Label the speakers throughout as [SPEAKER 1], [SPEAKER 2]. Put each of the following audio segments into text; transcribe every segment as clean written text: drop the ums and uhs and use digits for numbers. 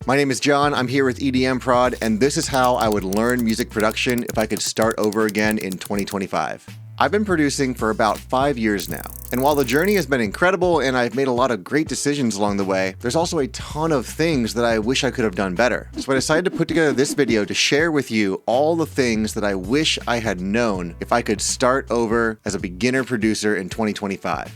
[SPEAKER 1] My name is John, I'm here with EDMProd, and this is how I would learn music production if I could start over again in 2025. I've been producing for about 5 years now, and while the journey has been incredible and I've made a lot of great decisions along the way, there's also a ton of things that I wish I could have done better. So I decided to put together this video to share with you all the things that I wish I had known if I could start over as a beginner producer in 2025.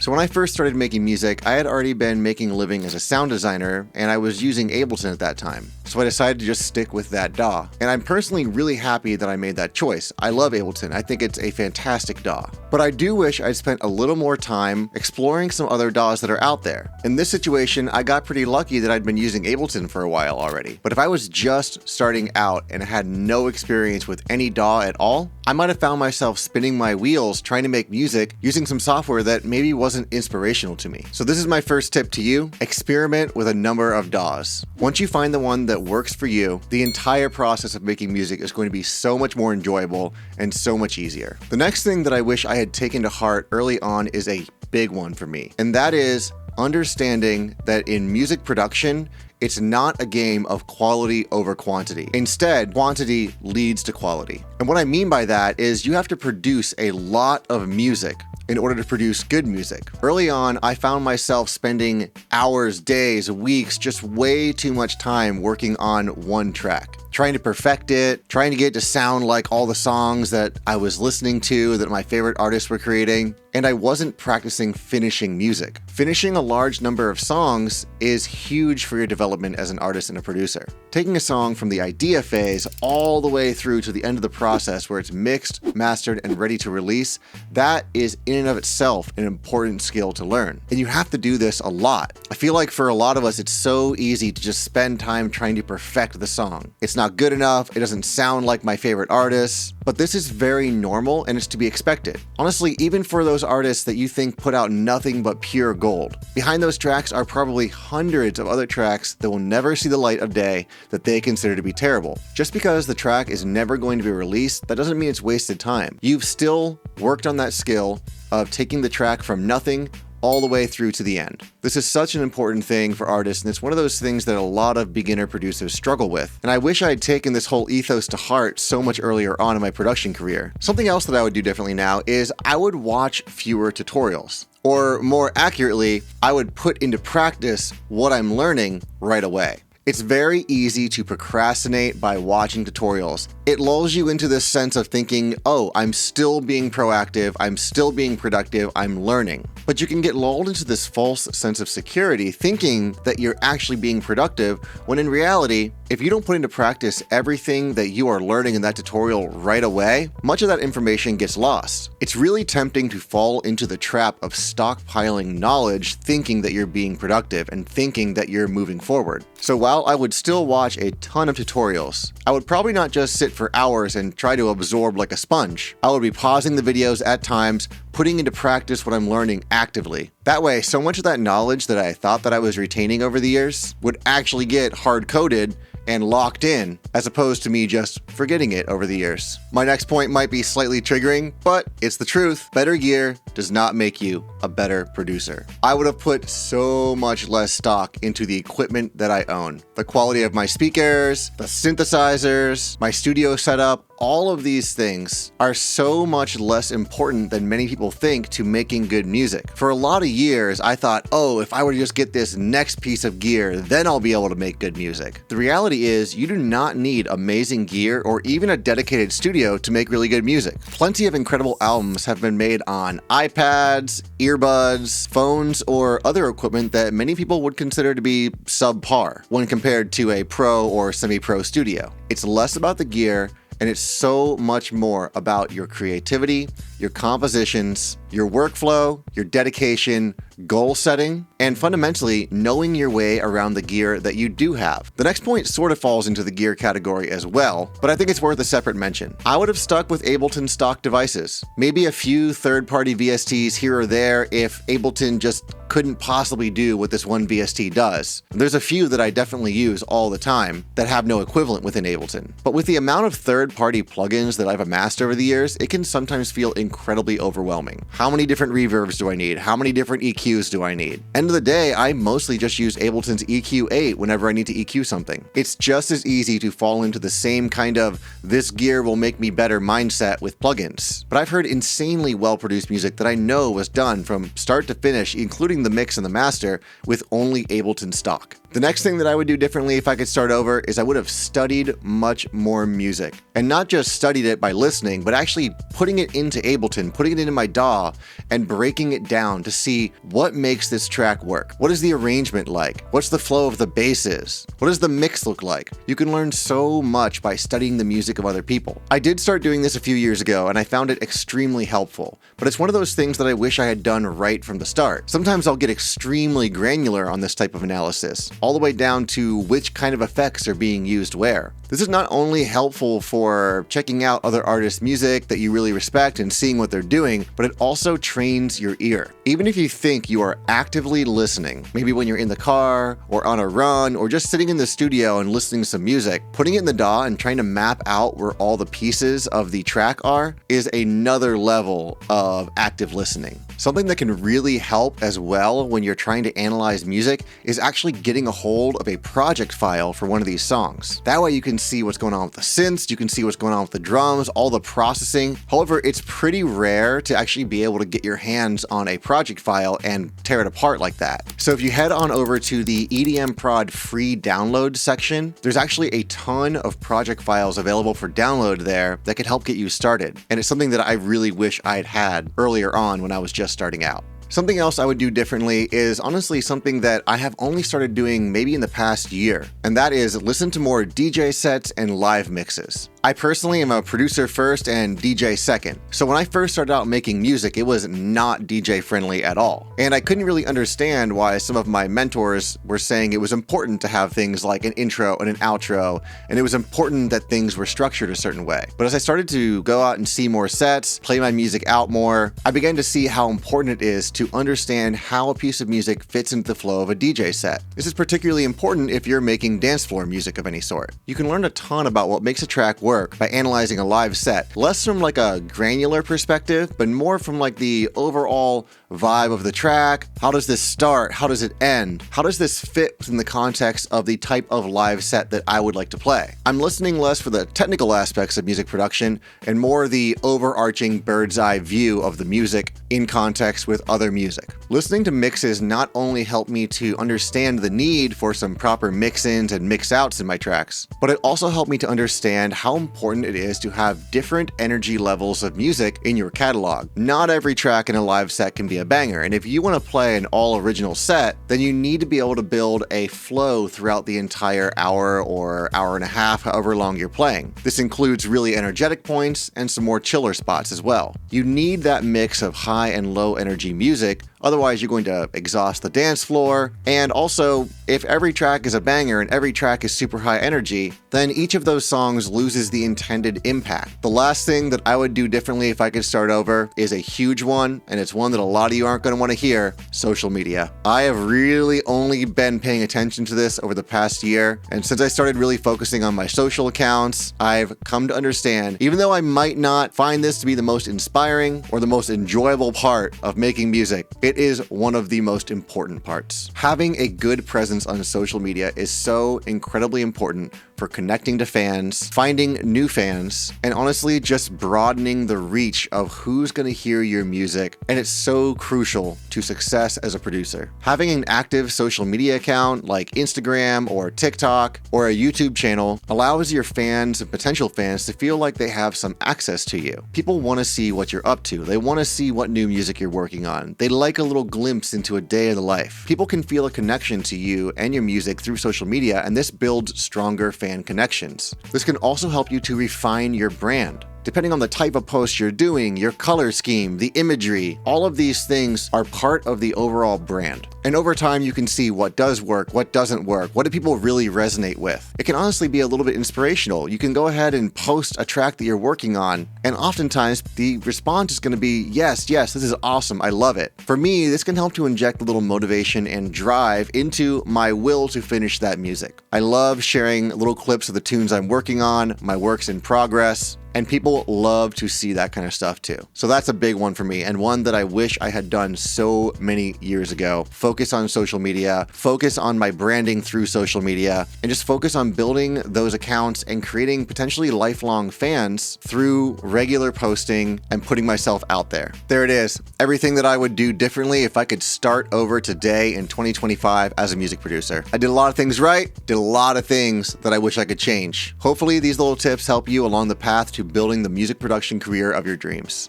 [SPEAKER 1] So when I first started making music, I had already been making a living as a sound designer, and I was using Ableton at that time. So I decided to just stick with that DAW. And I'm personally really happy that I made that choice. I love Ableton. I think it's a fantastic DAW. But I do wish I'd spent a little more time exploring some other DAWs that are out there. In this situation, I got pretty lucky that I'd been using Ableton for a while already. But if I was just starting out and had no experience with any DAW at all, I might have found myself spinning my wheels trying to make music using some software that maybe wasn't inspirational to me. So this is my first tip to you: experiment with a number of DAWs. Once you find the one that works for you, the entire process of making music is going to be so much more enjoyable and so much easier. The next thing that I wish I had taken to heart early on is a big one for me, and that is understanding that in music production, it's not a game of quality over quantity. Instead, quantity leads to quality. And what I mean by that is you have to produce a lot of music in order to produce good music. Early on, I found myself spending hours, days, weeks, just way too much time working on one track, trying to perfect it, trying to get it to sound like all the songs that I was listening to, that my favorite artists were creating, and I wasn't practicing finishing music. Finishing a large number of songs is huge for your development as an artist and a producer. Taking a song from the idea phase all the way through to the end of the process where it's mixed, mastered, and ready to release, that is in and of itself an important skill to learn. And you have to do this a lot. I feel like for a lot of us, it's so easy to just spend time trying to perfect the song. It's not good enough, it doesn't sound like my favorite artists, but this is very normal and it's to be expected. Honestly, even for those artists that you think put out nothing but pure gold, behind those tracks are probably hundreds of other tracks that will never see the light of day that they consider to be terrible. Just because the track is never going to be released, that doesn't mean it's wasted time. You've still worked on that skill of taking the track from nothing all the way through to the end. This is such an important thing for artists, and it's one of those things that a lot of beginner producers struggle with. And I wish I had taken this whole ethos to heart so much earlier on in my production career. Something else that I would do differently now is I would watch fewer tutorials. Or more accurately, I would put into practice what I'm learning right away. It's very easy to procrastinate by watching tutorials. It lulls you into this sense of thinking, oh, I'm still being proactive, I'm still being productive, I'm learning. But you can get lulled into this false sense of security thinking that you're actually being productive, when in reality, if you don't put into practice everything that you are learning in that tutorial right away, much of that information gets lost. It's really tempting to fall into the trap of stockpiling knowledge, thinking that you're being productive and thinking that you're moving forward. So while I would still watch a ton of tutorials, I would probably not just sit for hours and try to absorb like a sponge. I would be pausing the videos at times, putting into practice what I'm learning actively. That way, so much of that knowledge that I thought that I was retaining over the years would actually get hard-coded and locked in, as opposed to me just forgetting it over the years. My next point might be slightly triggering, but it's the truth. Better gear does not make you a better producer. I would have put so much less stock into the equipment that I own. The quality of my speakers, the synthesizers, my studio setup, all of these things are so much less important than many people think to making good music. For a lot of years, I thought, oh, if I were to just get this next piece of gear, then I'll be able to make good music. The reality is you do not need amazing gear or even a dedicated studio to make really good music. Plenty of incredible albums have been made on iPads, earbuds, phones, or other equipment that many people would consider to be subpar when compared to a pro or semi-pro studio. It's less about the gear, and it's so much more about your creativity, your compositions, your workflow, your dedication, goal setting, and fundamentally knowing your way around the gear that you do have. The next point sort of falls into the gear category as well, but I think it's worth a separate mention. I would have stuck with Ableton stock devices. Maybe a few third-party VSTs here or there if Ableton just couldn't possibly do what this one VST does. There's a few that I definitely use all the time that have no equivalent within Ableton. But with the amount of third-party plugins that I've amassed over the years, it can sometimes feel incredibly overwhelming. How many different reverbs do I need? How many different EQs do I need? End of the day, I mostly just use Ableton's EQ8 whenever I need to EQ something. It's just as easy to fall into the same kind of this gear will make me better mindset with plugins. But I've heard insanely well-produced music that I know was done from start to finish, including the mix and the master, with only Ableton stock. The next thing that I would do differently if I could start over is I would have studied much more music. And not just studied it by listening, but actually putting it into Ableton, putting it into my DAW, and breaking it down to see what makes this track work. What is the arrangement like? What's the flow of the basses? What does the mix look like? You can learn so much by studying the music of other people. I did start doing this a few years ago, and I found it extremely helpful. But it's one of those things that I wish I had done right from the start. Sometimes I'll get extremely granular on this type of analysis, all the way down to which kind of effects are being used where. This is not only helpful for checking out other artists' music that you really respect and seeing what they're doing, but it also trains your ear. Even if you think you are actively listening, maybe when you're in the car or on a run or just sitting in the studio and listening to some music, putting it in the DAW and trying to map out where all the pieces of the track are is another level of active listening. Something that can really help as well when you're trying to analyze music is actually getting a hold of a project file for one of these songs. That way you can see what's going on with the synths, you can see what's going on with the drums, all the processing. However, it's pretty rare to actually be able to get your hands on a project file and tear it apart like that. So if you head on over to the EDMProd free download section, there's actually a ton of project files available for download there that could help get you started. And it's something that I really wish I'd had earlier on when I was just starting out. Something else I would do differently is honestly something that I have only started doing maybe in the past year, and that is listen to more DJ sets and live mixes. I personally am a producer first and DJ second. So when I first started out making music, it was not DJ friendly at all. And I couldn't really understand why some of my mentors were saying it was important to have things like an intro and an outro, and it was important that things were structured a certain way. But as I started to go out and see more sets, play my music out more, I began to see how important it is to understand how a piece of music fits into the flow of a DJ set. This is particularly important if you're making dance floor music of any sort. You can learn a ton about what makes a track work by analyzing a live set, less from like a granular perspective, but more from like the overall vibe of the track. How does this start? How does it end? How does this fit within the context of the type of live set that I would like to play? I'm listening less for the technical aspects of music production and more the overarching bird's eye view of the music in context with other music. Listening to mixes not only helped me to understand the need for some proper mix-ins and mix-outs in my tracks, but it also helped me to understand how important it is to have different energy levels of music in your catalog. Not every track in a live set can be a banger, and if you want to play an all original set, then you need to be able to build a flow throughout the entire hour or hour and a half, however long you're playing. This includes really energetic points and some more chiller spots as well. You need that mix of high and low energy music, otherwise you're going to exhaust the dance floor. And also, if every track is a banger and every track is super high energy, then each of those songs loses the intended impact. The last thing that I would do differently if I could start over is a huge one, and it's one that a lot of you aren't going to want to hear: social media. I have really only been paying attention to this over the past year, and since I started really focusing on my social accounts, I've come to understand, even though I might not find this to be the most inspiring or the most enjoyable part of making music, it is one of the most important parts. Having a good presence on social media is so incredibly important for connecting to fans, finding new fans, and honestly just broadening the reach of who's going to hear your music. And it's so crucial to success as a producer. Having an active social media account like Instagram or TikTok or a YouTube channel allows your fans and potential fans to feel like they have some access to you. People want to see what you're up to. They want to see what new music you're working on. They like a little glimpse into a day of the life. People can feel a connection to you and your music through social media, and this builds stronger fan connections. This can also help you to refine your brand. Depending on the type of post you're doing, your color scheme, the imagery, all of these things are part of the overall brand. And over time, you can see what does work, what doesn't work, what do people really resonate with. It can honestly be a little bit inspirational. You can go ahead and post a track that you're working on, and oftentimes the response is going to be, yes, this is awesome, I love it. For me, this can help to inject a little motivation and drive into my will to finish that music. I love sharing little clips of the tunes I'm working on, my works in progress. And people love to see that kind of stuff too. So that's a big one for me, and one that I wish I had done so many years ago. Focus on social media, focus on my branding through social media, and just focus on building those accounts and creating potentially lifelong fans through regular posting and putting myself out there. There it is. Everything that I would do differently if I could start over today in 2025 as a music producer. I did a lot of things right, did a lot of things that I wish I could change. Hopefully these little tips help you along the path to building the music production career of your dreams.